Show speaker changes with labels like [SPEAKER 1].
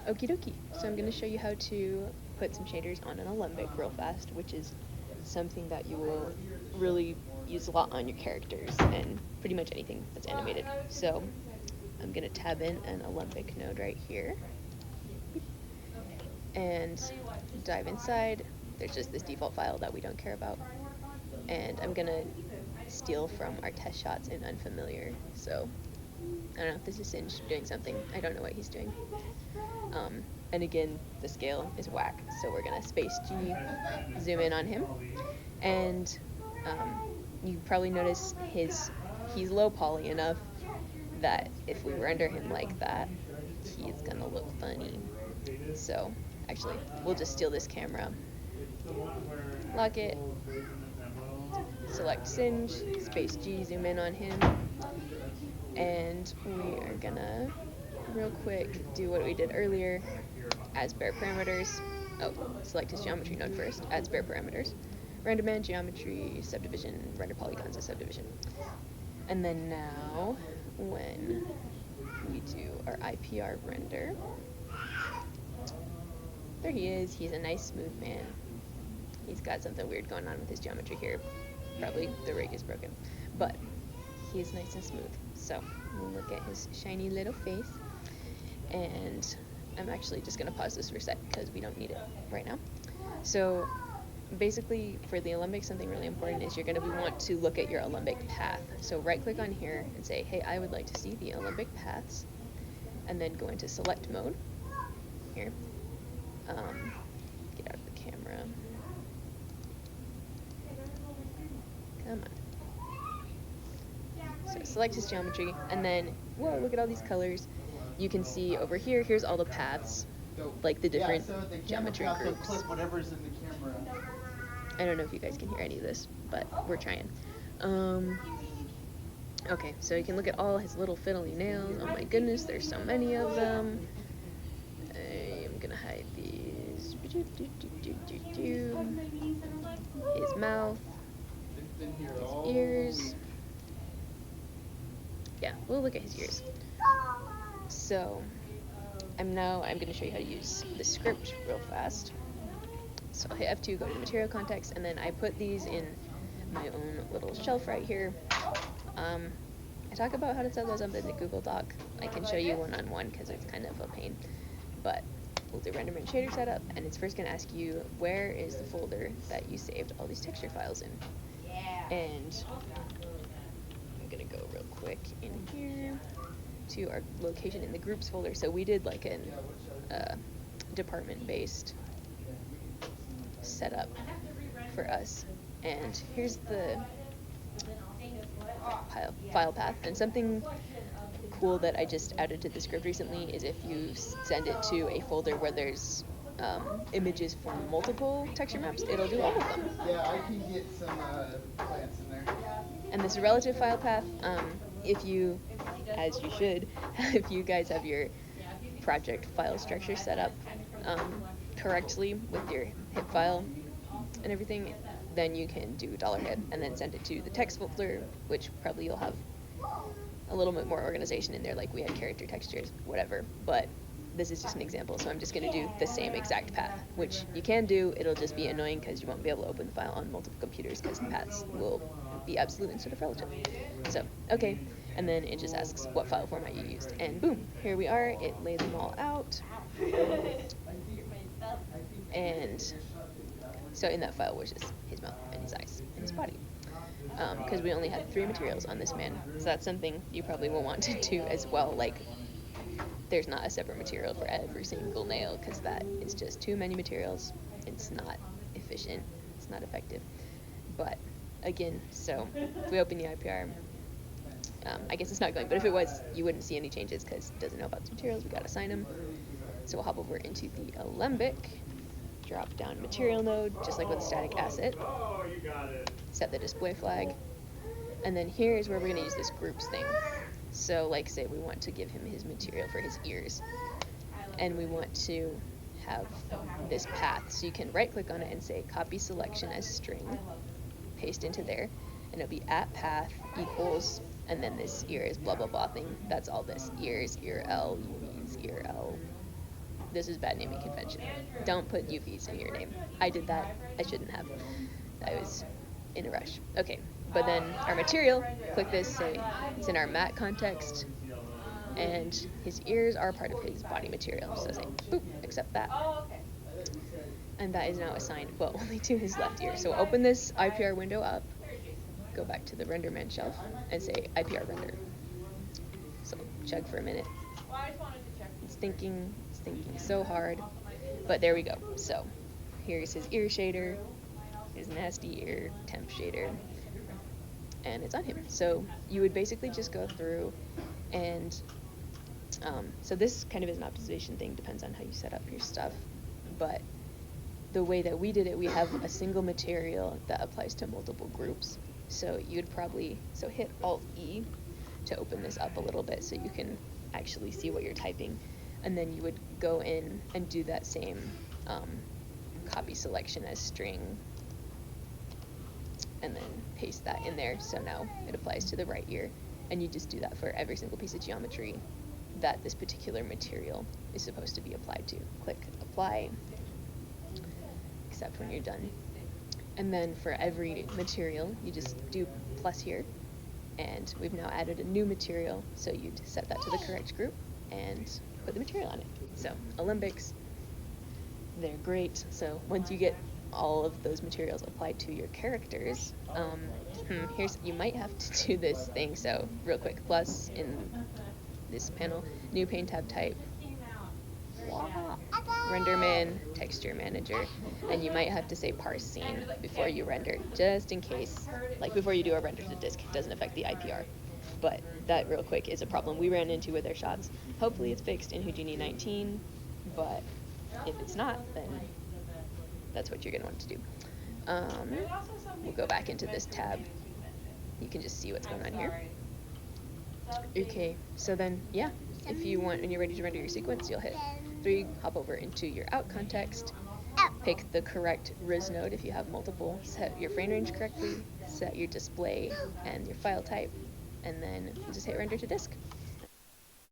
[SPEAKER 1] Okie dokie. So I'm going to show you how to put some shaders on an alembic real fast, which is something that you will really use a lot on your characters and pretty much anything that's animated. So I'm going to tab in an alembic node right here and dive inside. There's just this default file that we don't care about. And I'm going to steal from our test shots in Unfamiliar. So I don't know, this is Singe doing something. I don't know what he's doing. And again, the scale is whack, so we're gonna space G, zoom in on him, and you probably notice he's low poly enough that if we render him like that, he's gonna look funny. So actually, we'll just steal this camera, lock it, select Singe, space G, zoom in on him, and we are gonna real quick do what we did earlier, add spare parameters. Oh, select his geometry node first, add spare parameters, render man, geometry, subdivision, render polygons as subdivision. And then now when we do our IPR render, there he is. He's a nice smooth man. He's got something weird going on with his geometry here. Probably the rig is broken, but he's nice and smooth. So we'll look at his shiny little face, and I'm actually just going to pause this for a sec because we don't need it right now. So basically for the alembic, something really important is you're going to want to look at your alembic path. So right click on here and say, hey, I would like to see the alembic paths, and then go into select mode here. Get out of the camera. Come on. So select his geometry, and then, whoa, look at all these colors. You can see over here, here's all the paths, like the different geometry groups.
[SPEAKER 2] Clip whatever's in the camera.
[SPEAKER 1] I don't know if you guys can hear any of this, but we're trying. Okay, so you can look at all his little fiddly nails. Oh my goodness, there's so many of them. I'm gonna hide these. His mouth, his ears. Yeah, we'll look at his ears. So I'm going to show you how to use the script real fast. So I'll hit F2, go to material context, and then I put these in my own little shelf right here. I talk about how to set those up in the Google Doc. I can show you one-on-one because it's kind of a pain. But we'll do renderman shader setup, and it's first going to ask you where is the folder that you saved all these texture files in. And I'm going to go real quick in here to our location in the groups folder. So we did like an department-based setup for us. And here's the file path. And something cool that I just added to the script recently is if you send it to a folder where there's images from multiple texture maps, it'll do all of them.
[SPEAKER 2] Yeah, I can get some plants in there.
[SPEAKER 1] And this relative file path, if you, as you should, if you guys have your project file structure set up correctly with your hip file and everything, then you can do $hit and then send it to the text folder, which probably you'll have a little bit more organization in there, like we had character textures, whatever. But this is just an example, so I'm just going to do the same exact path, which you can do. It'll just be annoying because you won't be able to open the file on multiple computers because the paths will be absolute instead of relative. So, okay, and then it just asks what file format you used, and boom, here we are. It laid them all out, and so in that file was just his mouth and his eyes and his body, because we only had 3 materials on this man. So that's something you probably will want to do as well. Like, there's not a separate material for every single nail, because that is just too many materials. It's not efficient. It's not effective. But again, so if we open the IPR, I guess it's not going, but if it was, you wouldn't see any changes because it doesn't know about the materials. We gotta assign them. So we'll hop over into the alembic, drop down material node, just like with a static asset. Set the display flag, and then here's where we're gonna use this groups thing. So like, say we want to give him his material for his ears, and we want to have this path. So you can right click on it and say copy selection as string, paste into there, and it'll be at path equals, and then this ear is blah blah blah thing. That's all this ears, ear L, UVs, ear L, this is bad naming convention. Don't put UVs in your name. I did that. I shouldn't have. I was in a rush. Okay, but then our material, click this, say it's in our matte context, and his ears are part of his body material. So say, boop, accept that. And that is now assigned, well, only to his left ear. So open this IPR window up, go back to the RenderMan shelf, and say IPR render. So chug for a minute. It's thinking so hard, but there we go. So here's his ear shader, his nasty ear temp shader, and it's on him. So you would basically just go through and so this kind of is an optimization thing, depends on how you set up your stuff, but the way that we did it, we have a single material that applies to multiple groups. So you'd probably, so hit Alt-E to open this up a little bit so you can actually see what you're typing, and then you would go in and do that same copy selection as string, and then paste that in there, so now it applies to the right ear, and you just do that for every single piece of geometry that this particular material is supposed to be applied to. Click apply, except when you're done. And then for every material, you just do plus here, and we've now added a new material, so you'd set that to the correct group and put the material on it. So alembics, they're great. So once you get all of those materials applied to your characters, here's, you might have to do this thing. So real quick, plus in this panel, new pane tab type, RenderMan texture manager, and you might have to say parse scene before you render, just in case, like before you do a render to disk. It doesn't affect the IPR, but that real quick is a problem we ran into with our shots. Hopefully it's fixed in Houdini 19, but if it's not, then that's what you're going to want to do. We'll go back into this tab. You can just see what's going on here. Okay, so then, yeah, if you want, when you're ready to render your sequence, you'll hit 3, hop over into your out context, pick the correct Riz node if you have multiple, set your frame range correctly, set your display and your file type, and then just hit render to disk.